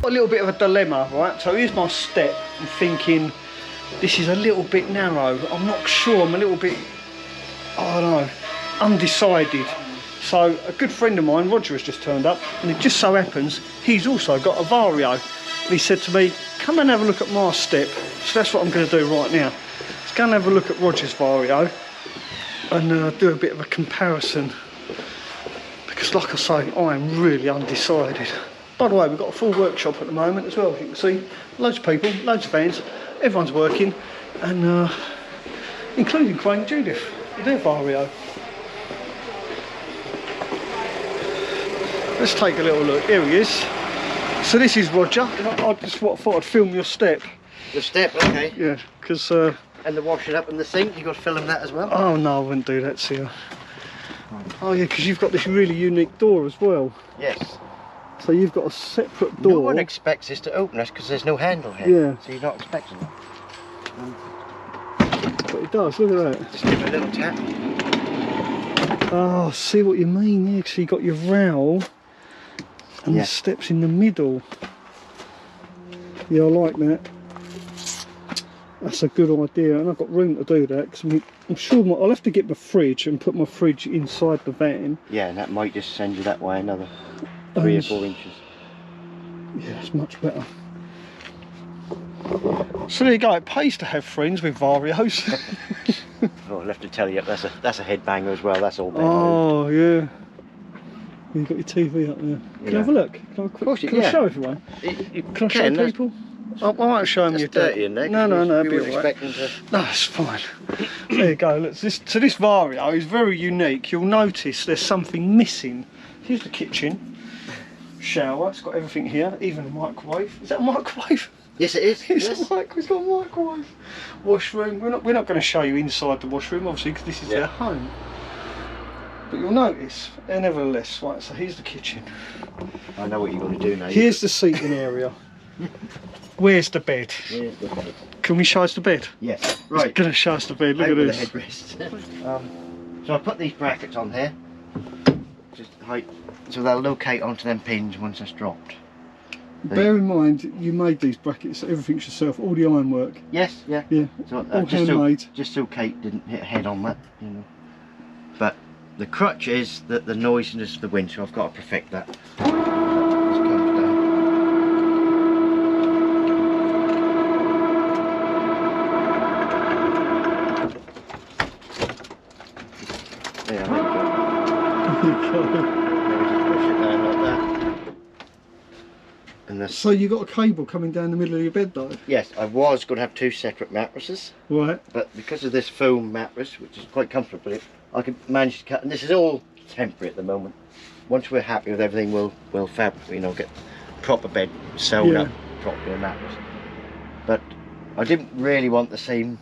got a little bit of a dilemma, right? So here's my step. I'm thinking this is a little bit narrow. I'm not sure. I'm a little bit, I don't know, undecided. So a good friend of mine, Roger, has just turned up, and it just so happens he's also got a Vario. And he said to me, come and have a look at my step. So that's what I'm going to do right now. Let's go and have a look at Roger's Vario and do a bit of a comparison. Because like I say, I am really undecided. By the way, we've got a full workshop at the moment as well. As you can see, loads of people, loads of vans, everyone's working, and including Craig and Judith with their Vario. Let's take a little look. Here he is. So this is Roger. I just thought I'd film your step. The step, okay. Yeah, because... and the washing up and the sink, you've got to film that as well? Oh no, I wouldn't do that to you. Oh yeah, because you've got this really unique door as well. Yes. So you've got a separate door. No one expects this to open us because there's no handle here. Yeah. So you're not expecting it. But it does, look at that. Just give it a little tap. Oh, I see what you mean, yeah, so you've got your rowel and the steps in the middle. Yeah, I like that. That's a good idea, and I've got room to do that because I'm sure I'll have to get my fridge and put my fridge inside the van. Yeah, and that might just send you that way another 3 or 4 inches. Yeah, that's much better. So there you go, it pays to have friends with Varios. Oh, I'll have to tell you, that's a headbanger as well, that's all bad. Oh, yeah. You've got your TV up there. Can I have a look? Can I show everyone? Can I show people? I won't show them your dirty in there. No, it'll be all right. No, it's fine. There you go. Look, this Vario is very unique. You'll notice there's something missing. Here's the kitchen. Shower. It's got everything here, even a microwave. Is that a microwave? Yes, it is. It's got a microwave. Washroom. We're not going to show you inside the washroom, obviously, because this is their home. But you'll notice, nevertheless. Right. So here's the kitchen. I know what you're going to do now. Here's the seating area. Where's the bed? Where's the bed? Can we show us the bed? Yes. Right. It's going to show us the bed. Look at this. The headrest. So I put these brackets on here, just height, so they'll locate onto them pins once it's dropped. Bear in mind, you made these brackets, everything's yourself, all the ironwork. Yes, yeah. So, all handmade. Just so Kate didn't hit her head on that, you know. But the crutch is that the noisiness of the wind, so I've got to perfect that. So you got a cable coming down the middle of your bed though? Yes, I was going to have 2 separate mattresses. Right. But because of this foam mattress, which is quite comfortable, I can manage to cut, and this is all temporary at the moment. Once we're happy with everything, we'll fabricate, you know, get proper bed sewn up properly, a mattress. But I didn't really want the same,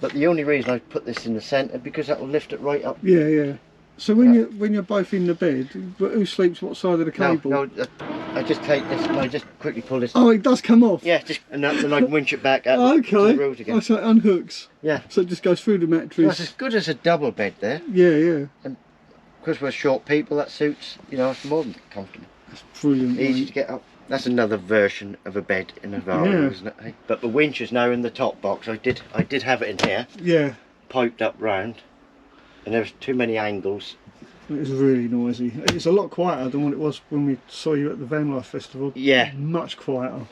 but the only reason I put this in the centre, because that will lift it right up. Yeah. So when you're both in the bed, who sleeps what side of the cable? No, I just take this and I just quickly pull this. Oh, it does come off? Yeah, and then I can winch it back out to the road again. Oh, so it unhooks? Yeah. So it just goes through the mattress? That's as good as a double bed there. Yeah. And because we're short people, that suits, you know, it's more than comfortable. That's brilliant. Easy to get up. That's another version of a bed in a Vario, isn't it? But the winch is now in the top box. I did have it in here. Yeah. Piped up round. And there was too many angles. It was really noisy. It's a lot quieter than what it was when we saw you at the Van Life Festival. Yeah. Much quieter.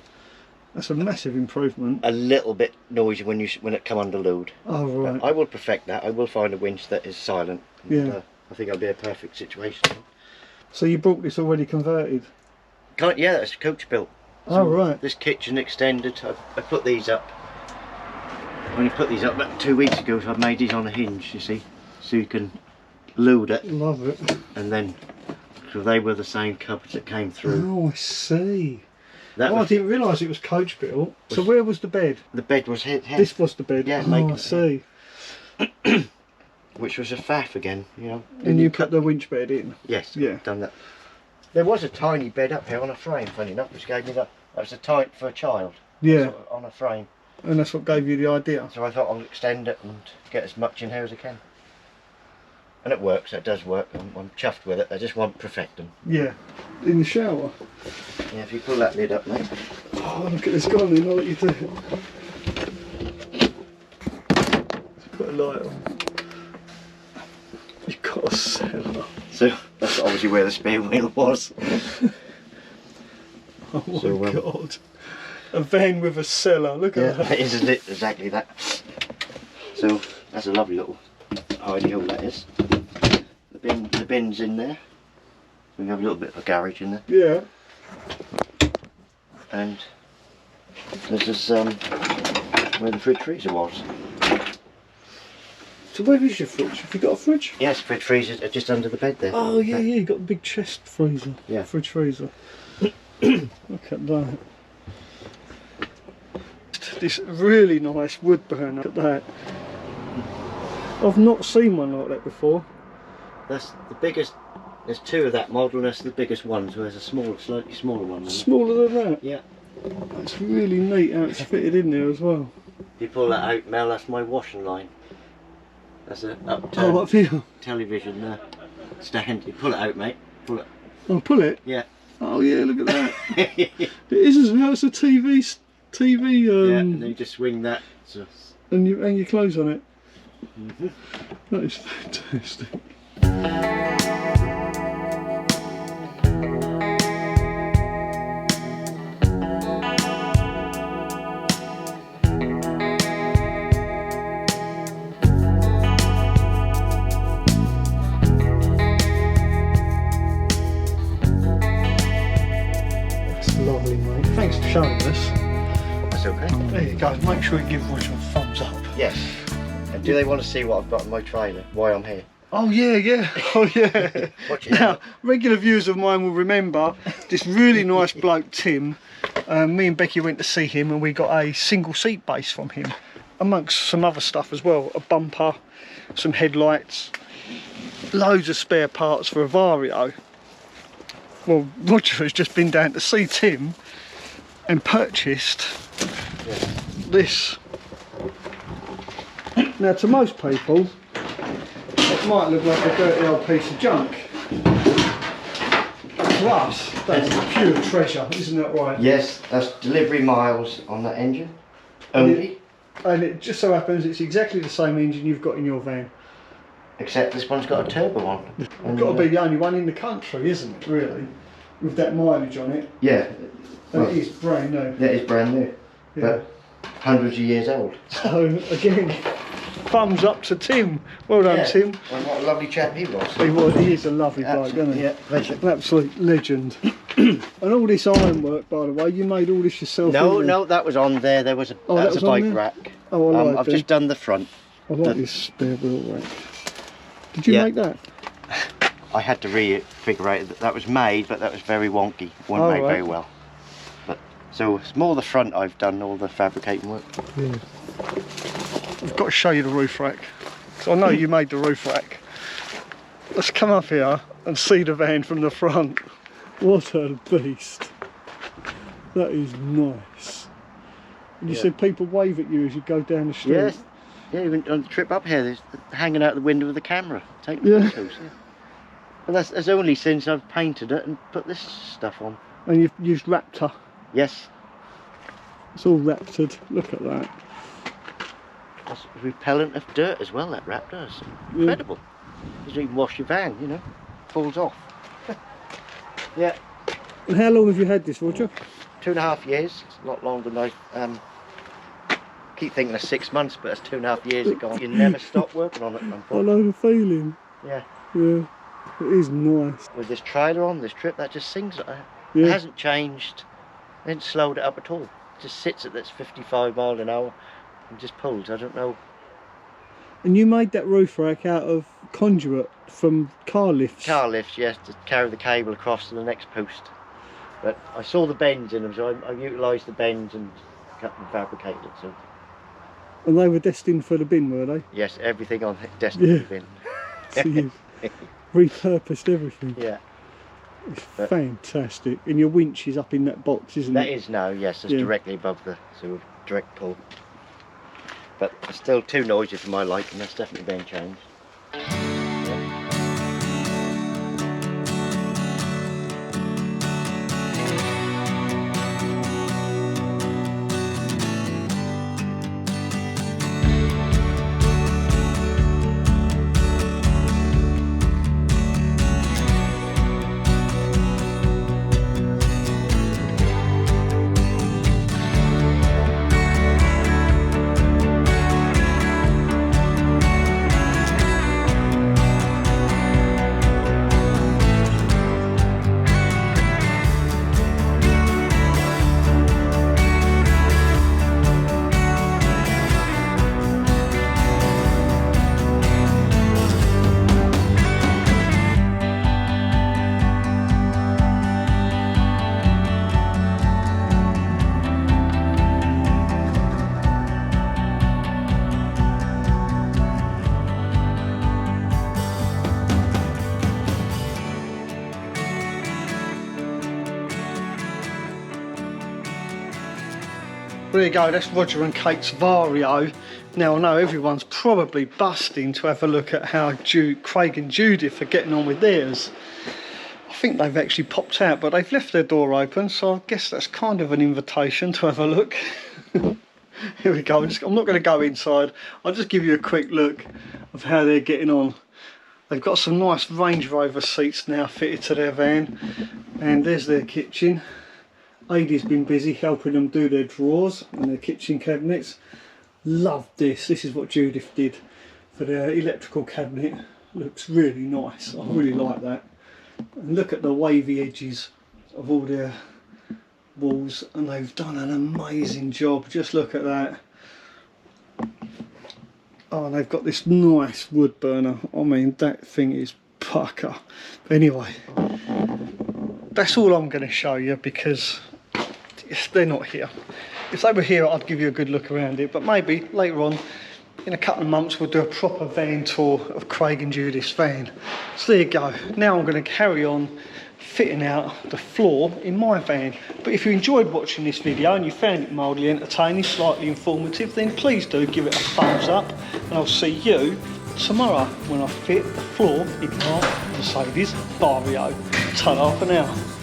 That's a massive improvement. A little bit noisy when it come under load. Oh right. But I will perfect that. I will find a winch that is silent. And, I think it'll be a perfect situation. So you bought this already converted? Yeah, that's coach built. So right. This kitchen extended. I put these up. I only put these up about 2 weeks ago, so I've made these on a hinge, you see, so you can load it. Love it. And then, so they were the same cupboards that came through. Oh, I see. I didn't realise it was coach built. So where was the bed? The bed was here. This was the bed? Yeah. Oh, I see. Which was a faff again, you know. And you put the winch bed in? Yes, done that. There was a tiny bed up here on a frame, funny enough, which gave me that. That was a tight for a child. Yeah. On a frame. And that's what gave you the idea? So I thought I'll extend it and get as much in here as I can. And it works, it does work. I'm chuffed with it. I just want perfecting. Yeah. In the shower? Yeah, if you pull that lid up, mate. Oh, look at this gone in, I'll let you do it. Put a light on. You've got a cellar. So that's obviously where the spare wheel was. Oh my god. A van with a cellar, look at that. It is exactly that. So that's a lovely little hidey hole that is. The bin's in there. We have a little bit of a garage in there. Yeah. And there's this where the fridge freezer was. So where is your fridge? Have you got a fridge? Yes, fridge freezers are just under the bed there. Oh yeah, yeah, you got a big chest freezer. Yeah. Fridge freezer. Look at that. This really nice wood burner. Look at that. I've not seen one like that before. That's the biggest. There's two of that model, and that's the biggest one. So there's a slightly smaller one. Smaller than that? Yeah. That's really neat how it's fitted in there as well. If you pull that out, Mel, that's my washing line. That's a upturned up here. television stand. You pull it out, mate. Pull it. Oh, pull it? Yeah. Oh yeah, look at that. It is as well. It's a TV. Yeah, and then you just swing that. So. And you hang your clothes on it. Mm-hmm. That is fantastic. That's lovely, mate. Thanks for showing us. That's okay. There you go. Make sure you give Roger a thumbs up. Yes. And do they want to see what I've got in my trailer? Why I'm here? Oh yeah, yeah. Oh yeah. Now, regular viewers of mine will remember this really nice bloke Tim. Me and Becky went to see him, and we got a single seat base from him, amongst some other stuff as well. A bumper, some headlights, loads of spare parts for a Vario. Well, Roger has just been down to see Tim and purchased this. Now, to most people, it might look like a dirty old piece of junk. But to us, that's pure treasure, isn't that right? Yes, that's delivery miles on that engine only. And it just so happens it's exactly the same engine you've got in your van. Except this one's got a turbo on. It's got to be the only one in the country, isn't it, really? With that mileage on it. Yeah. And it is brand new. Yeah, it's brand new. Yeah. But hundreds of years old. So, again, thumbs up to Tim. Well done, Tim. And what a lovely chap he was. He is a lovely bloke, isn't he? Yeah, pleasure. An absolute legend. And all this ironwork, by the way, you made all this yourself? No, that was on there. There was a, that was a bike rack. Oh, I like I've just done the front. I like this spare wheel rack. Did you make that? I had to re-figure out that was made, but that was very wonky. Wasn't made very well. But so it's more the front I've done all the fabricating work. Yeah. I've got to show you the roof rack. So I know you made the roof rack. Let's come up here and see the van from the front. What a beast. That is nice. And you said people wave at you as you go down the street. Yes. Yeah, even on the trip up here, there's hanging out the window with the camera, taking photos. Yeah. But that's only since I've painted it and put this stuff on. And you've used Raptor? Yes. It's all Raptored. Look at that. That's repellent of dirt as well, that Raptor. It's incredible. You don't even wash your van, you know. Falls off. Yeah. And how long have you had this, Roger? 2.5 years. It's a lot longer than I keep thinking of 6 months, but it's 2.5 years ago. You never stop working on it. I know the feeling. Yeah. Yeah. It is nice. With this trailer on this trip, that just sings. It hasn't changed. It hasn't slowed it up at all. It just sits at this 55 miles an hour and just pulls. I don't know. And you made that roof rack out of conduit from car lifts? Car lifts, yes, to carry the cable across to the next post. But I saw the bends in them, so I utilised the bends and cut and fabricated it. So. And they were destined for the bin, were they? Yes, everything on it destined for the bin. So you've repurposed everything. Yeah. It's fantastic. And your winch is up in that box, isn't it? That is now, yes, it's directly above the sort of direct pull. But it's still too noisy for my liking, that's definitely being changed. Yeah. There you go, that's Roger and Kate's Vario. Now I know everyone's probably busting to have a look at how Craig and Judith are getting on with theirs. I think they've actually popped out, but they've left their door open, so I guess that's kind of an invitation to have a look. Here we go, I'm not going to go inside, I'll just give you a quick look of how they're getting on. They've got some nice Range Rover seats now fitted to their van, and there's their kitchen. Adie's been busy helping them do their drawers and their kitchen cabinets. Love this. This is what Judith did for their electrical cabinet. Looks really nice. I really like that. And look at the wavy edges of all their walls, and they've done an amazing job. Just look at that. Oh, and they've got this nice wood burner. I mean, that thing is pucker. But anyway, that's all I'm going to show you because they're not here. If they were here, I'd give you a good look around it, but maybe later on in a couple of months we'll do a proper van tour of Craig and Judith's van. So there you go. Now I'm going to carry on fitting out the floor in my van. But if you enjoyed watching this video and you found it mildly entertaining, slightly informative, then please do give it a thumbs up, and I'll see you tomorrow when I fit the floor in my Mercedes Vario. Ta-da for now.